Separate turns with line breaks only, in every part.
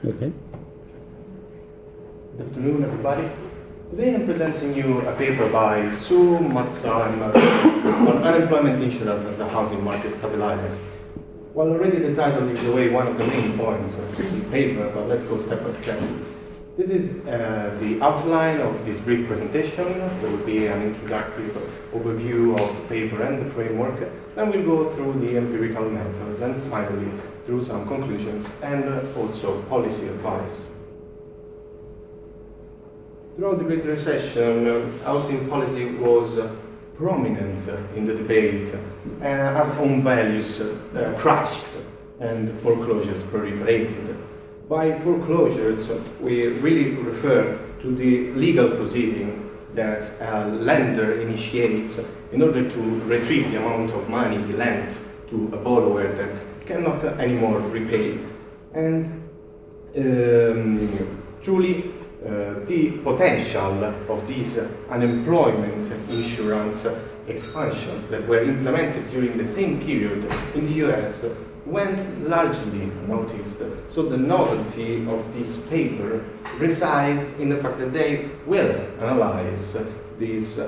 Okay.
Good afternoon, everybody. Today I'm presenting you a paper by Su, Matsa, and Maru on unemployment insurance as a housing market stabilizer. Well, already the title gives away one of the main points of the paper, but let's go step by step. This is the outline of this brief presentation. There will be an introductory overview of the paper and the framework. Then we'll go through the empirical methods and finally through some conclusions and also policy advice. Throughout the Great Recession, housing policy was prominent in the debate as home values crashed and foreclosures proliferated. By foreclosures, we really refer to the legal proceeding that a lender initiates in order to retrieve the amount of money he lent to a borrower that cannot anymore repay. And truly, the potential of these unemployment insurance expansions that were implemented during the same period in the US went largely unnoticed. So the novelty of this paper resides in the fact that they will analyze this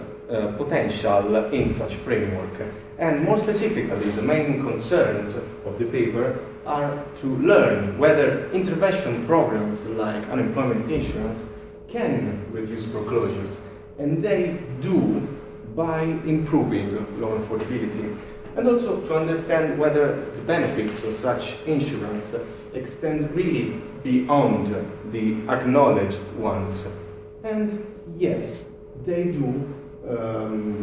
potential in such framework. And more specifically, the main concerns of the paper are to learn whether intervention programs like unemployment insurance can reduce foreclosures. And they do by improving loan affordability. And also to understand whether the benefits of such insurance extend really beyond the acknowledged ones. And yes, they do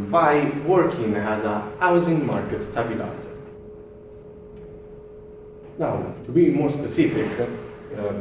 by working as a housing market stabilizer. Now, to be more specific,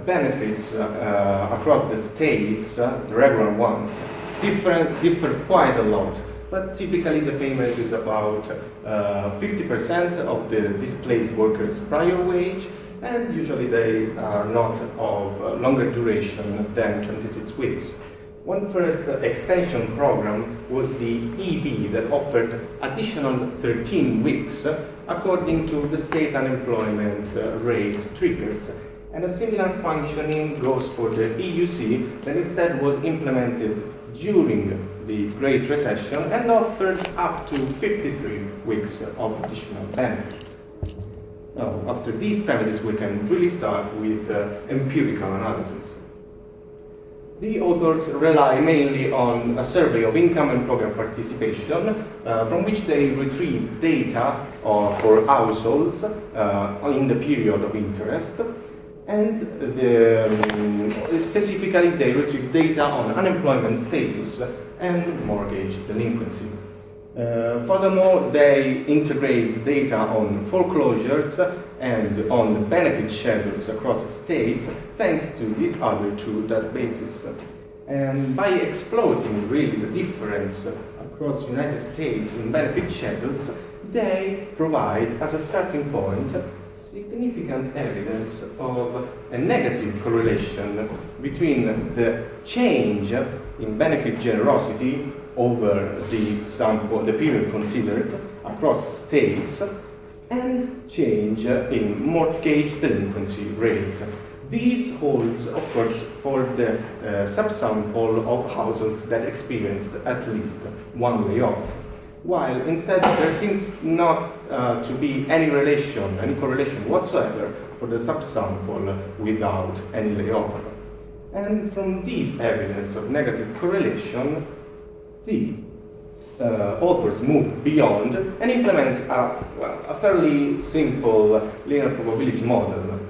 benefits across the states, the regular ones, differ quite a lot. But typically the payment is about 50% of the displaced workers' prior wage, and usually they are not of longer duration than 26 weeks. One first extension program was the EB that offered additional 13 weeks according to the state unemployment rates triggers. And a similar functioning goes for the EUC that instead was implemented during the Great Recession and offered up to 53 weeks of additional benefits. Now, after these premises, we can really start with empirical analysis. The authors rely mainly on a survey of income and program participation, from which they retrieve data for households in the period of interest. And specifically, they retrieve data on unemployment status and mortgage delinquency. Furthermore, they integrate data on foreclosures and on benefit schedules across states, thanks to these other two databases. And by exploiting really the difference across the United States in benefit schedules, they provide, as a starting point, significant evidence of a negative correlation between the change in benefit generosity over the period considered across states and change in mortgage delinquency rate. This holds, of course, for the subsample of households that experienced at least one layoff, while instead there seems not to be any correlation whatsoever for the subsample without any layoff. And from this evidence of negative correlation, the authors move beyond and implement a fairly simple linear probability model,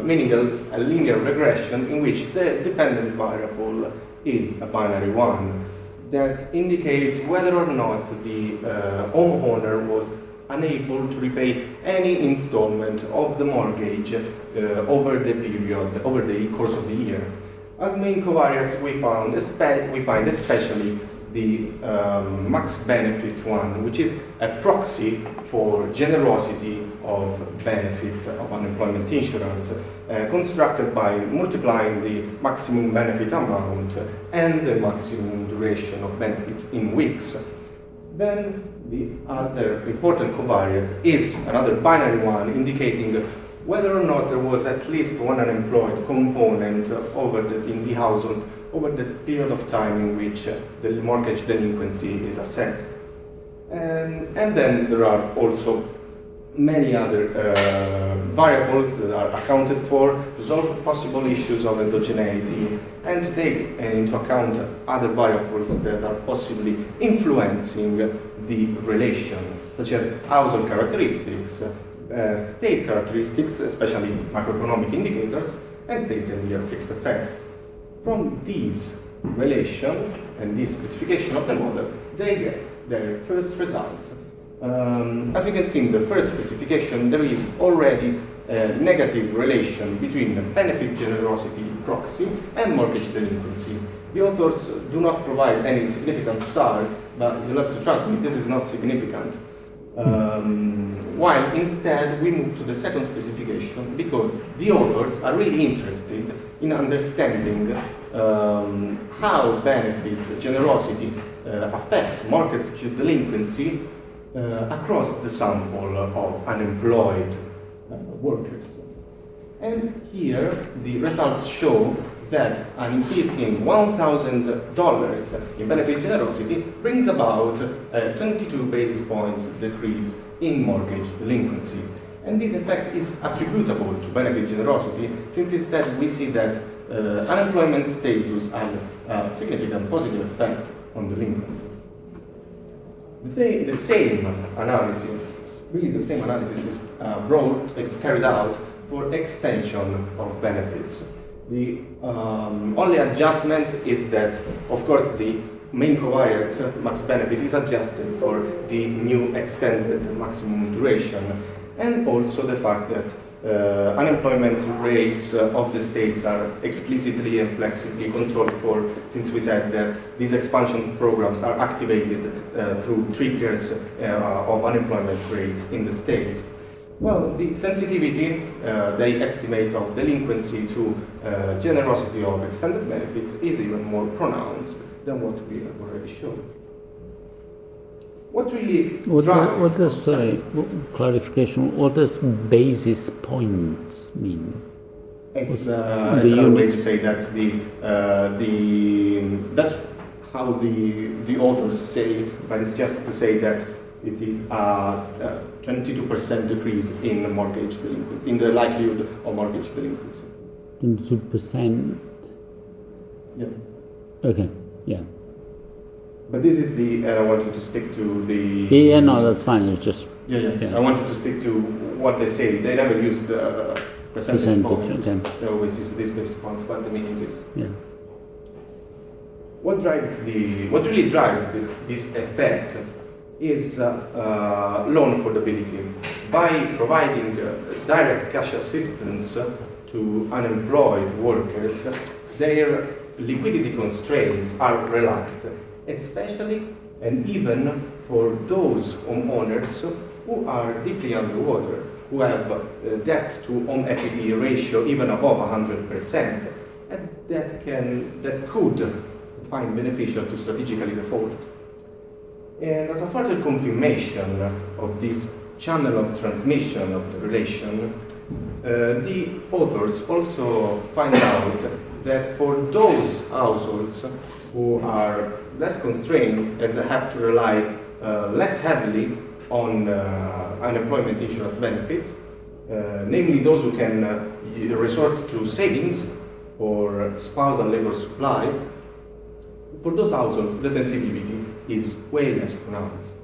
meaning a linear regression in which the dependent variable is a binary one that indicates whether or not the homeowner was unable to repay any installment of the mortgage over the course of the year. As main covariates, we find especially the max benefit one, which is a proxy for generosity of benefit of unemployment insurance, constructed by multiplying the maximum benefit amount and the maximum duration of benefit in weeks. Then the other important covariate is another binary one indicating whether or not there was at least one unemployed component in the household over the period of time in which the mortgage delinquency is assessed. And then there are also many other variables that are accounted for to solve possible issues of endogeneity and to take into account other variables that are possibly influencing the relation, such as household characteristics, state characteristics, especially macroeconomic indicators, and state and year fixed effects. From these relations and this specification of the model, they get their first results. As we can see in the first specification, there is already a negative relation between the benefit generosity proxy and mortgage delinquency. The authors do not provide any significant star, but you'll have to trust me, this is not significant. While instead we move to the second specification because the authors are really interested in understanding how benefit generosity affects mortgage delinquency across the sample of unemployed workers. And here the results show that an increase in $1,000 in benefit generosity brings about a 22 basis points decrease in mortgage delinquency. And this effect is attributable to benefit generosity since instead we see that unemployment status has a significant positive effect on delinquency. The same analysis, really the same analysis is carried out for extension of benefits. The only adjustment is that, of course, the main covariant max benefit is adjusted for the new extended maximum duration, and also the fact that unemployment rates of the states are explicitly and flexibly controlled for, since we said that these expansion programs are activated through triggers of unemployment rates in the states. Well, the sensitivity they estimate of delinquency to generosity of extended benefits is even more pronounced than what we have already shown. What really
clarification, what does basis points mean?
It's another way to say that that's how the authors say, but it's just to say that it is a 22% decrease in mortgage delinquency, in the likelihood of mortgage delinquency.
22%?
Yeah.
Okay, yeah.
But this is I wanted to stick to the...
Yeah, no, that's fine, it's just...
Yeah. I wanted to stick to what they say. They never use the percentage points.
Okay.
They always use these basis points, but the meaning is...
Yeah.
What really drives this effect is loan affordability. By providing direct cash assistance to unemployed workers, their liquidity constraints are relaxed, especially and even for those homeowners who are deeply underwater, who have debt to home equity ratio even above 100%, and that could find beneficial to strategically default. And as a further confirmation of this channel of transmission of the relation, the authors also find out that for those households who are less constrained and have to rely less heavily on unemployment insurance benefit, namely those who can resort to savings or spousal labor supply, for those households the sensitivity is way less pronounced.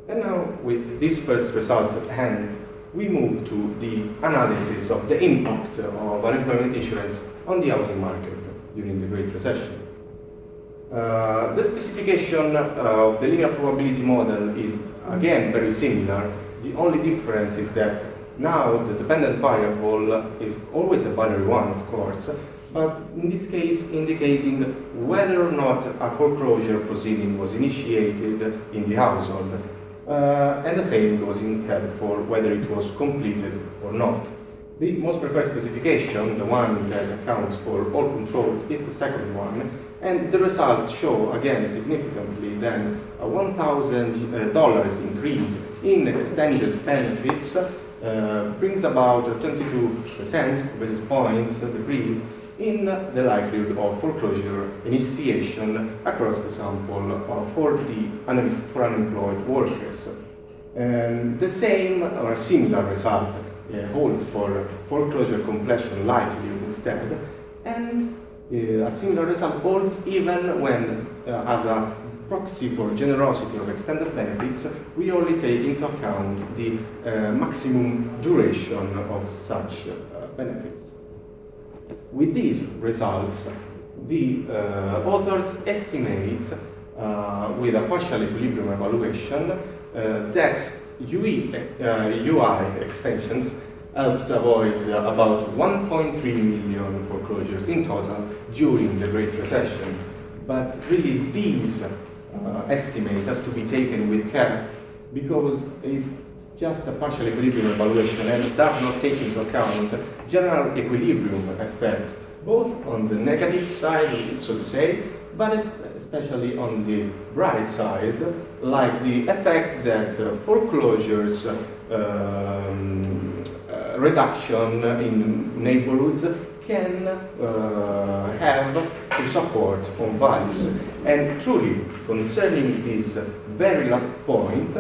And now, with these first results at hand, we move to the analysis of the impact of unemployment insurance on the housing market during the Great Recession. The specification of the linear probability model is again very similar. The only difference is that now the dependent variable is always a binary one, of course, but in this case indicating whether or not a foreclosure proceeding was initiated in the household. And the same goes instead for whether it was completed or not. The most preferred specification, the one that accounts for all controls, is the second one, and the results show again significantly then a $1,000 increase in extended benefits brings about a 22% basis points decrease in the likelihood of foreclosure initiation across the sample for unemployed workers. And the same or a similar result holds for foreclosure completion likelihood instead, and a similar result holds even when, as a proxy for generosity of extended benefits, we only take into account the maximum duration of such benefits. With these results, the authors estimate, with a partial equilibrium evaluation, that UI extensions helped avoid about 1.3 million foreclosures in total during the Great Recession. But really, these estimate has to be taken with care, because it's just a partial equilibrium evaluation and it does not take into account general equilibrium effects, both on the negative side, so to say, but especially on the bright side, like the effect that foreclosures reduction in neighborhoods can have to support home values. And truly, concerning this very last point,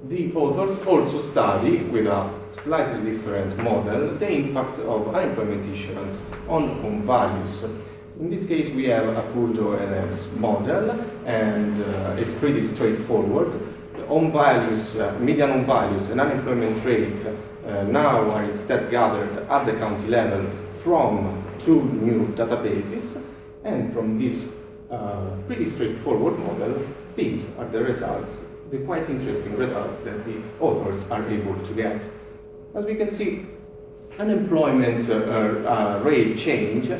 the authors also study, with a slightly different model, the impact of unemployment insurance on home values. In this case, we have a pooled ONS model, and it's pretty straightforward. Home values, median home values, and unemployment rate now are instead gathered at the county level from two new databases, and from this pretty straightforward model, these are the results, the quite interesting results that the authors are able to get. As we can see, unemployment rate change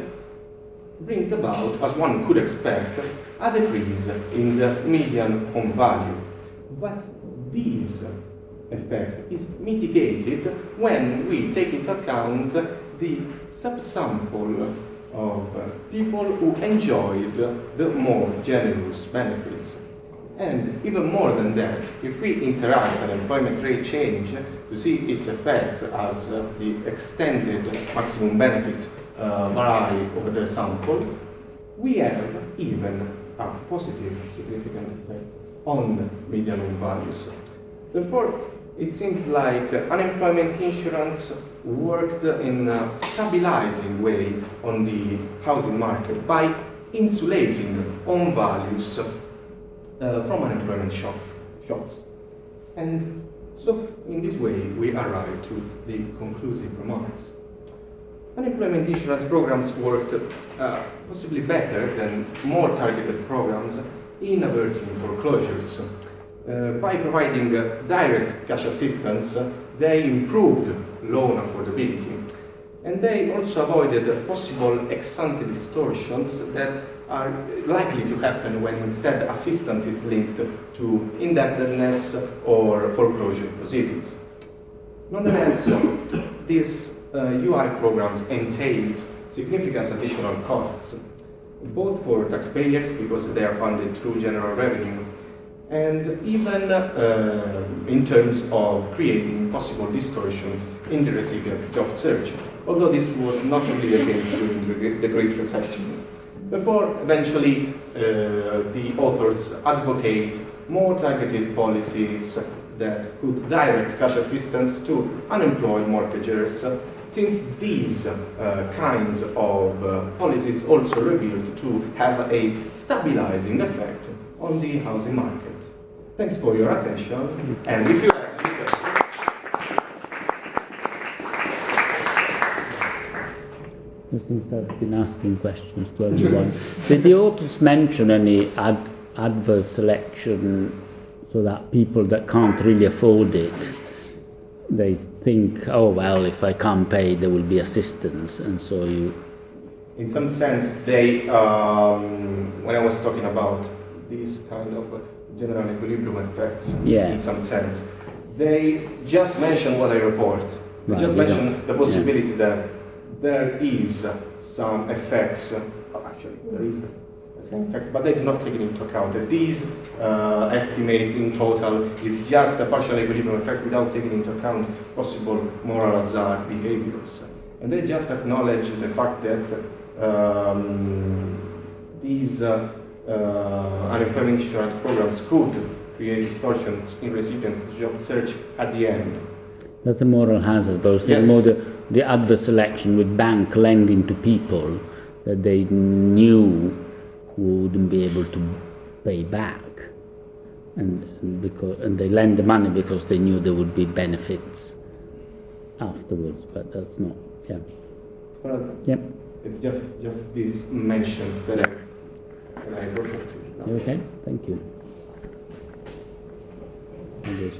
brings about, as one could expect, a decrease in the median home value. But this effect is mitigated when we take into account the subsample of people who enjoyed the more generous benefits. And even more than that, if we interact unemployment rate change to see its effect as the extended maximum benefit vary over the sample, we have even a positive significant effect on median home values. Therefore, it seems like unemployment insurance worked in a stabilizing way on the housing market by insulating home values from unemployment shocks. And so in this way we arrive to the conclusive remarks. Unemployment insurance programs worked possibly better than more targeted programs in averting foreclosures. By providing direct cash assistance, they improved loan affordability, and they also avoided possible ex-ante distortions that are likely to happen when instead assistance is linked to indebtedness or foreclosure proceedings. Nonetheless, these UI programs entails significant additional costs, both for taxpayers because they are funded through general revenue, and even in terms of creating possible distortions in the recipient job search, although this was not really the case during the Great Recession. Therefore, eventually, the authors advocate more targeted policies that could direct cash assistance to unemployed mortgagers, since these kinds of policies also revealed to have a stabilizing effect on the housing market. Thanks for your attention, and if you have any questions.
Since I've been asking questions to everyone, did the authors mention any adverse selection so that people that can't really afford it, they think, oh well, if I can't pay there will be assistance, and so you...
In some sense, they, when I was talking about these kind of general equilibrium effects, in some sense, they just mentioned what I report. They just mentioned the possibility that there is some effects, actually there is same facts, but they do not take it into account. That these estimates in total is just a partial equilibrium effect without taking into account possible moral hazard behaviors. And they just acknowledge the fact that these unemployment insurance programs could create distortions in recipients' job search at the end.
That's a moral hazard. Those
Yes.
more the adverse selection with bank lending to people that they knew wouldn't be able to pay back, and they lend the money because they knew there would be benefits afterwards. But that's not. Yeah.
Well,
Yep.
it's just these mentions that I brought up to you.
Okay. Thank you. I'll just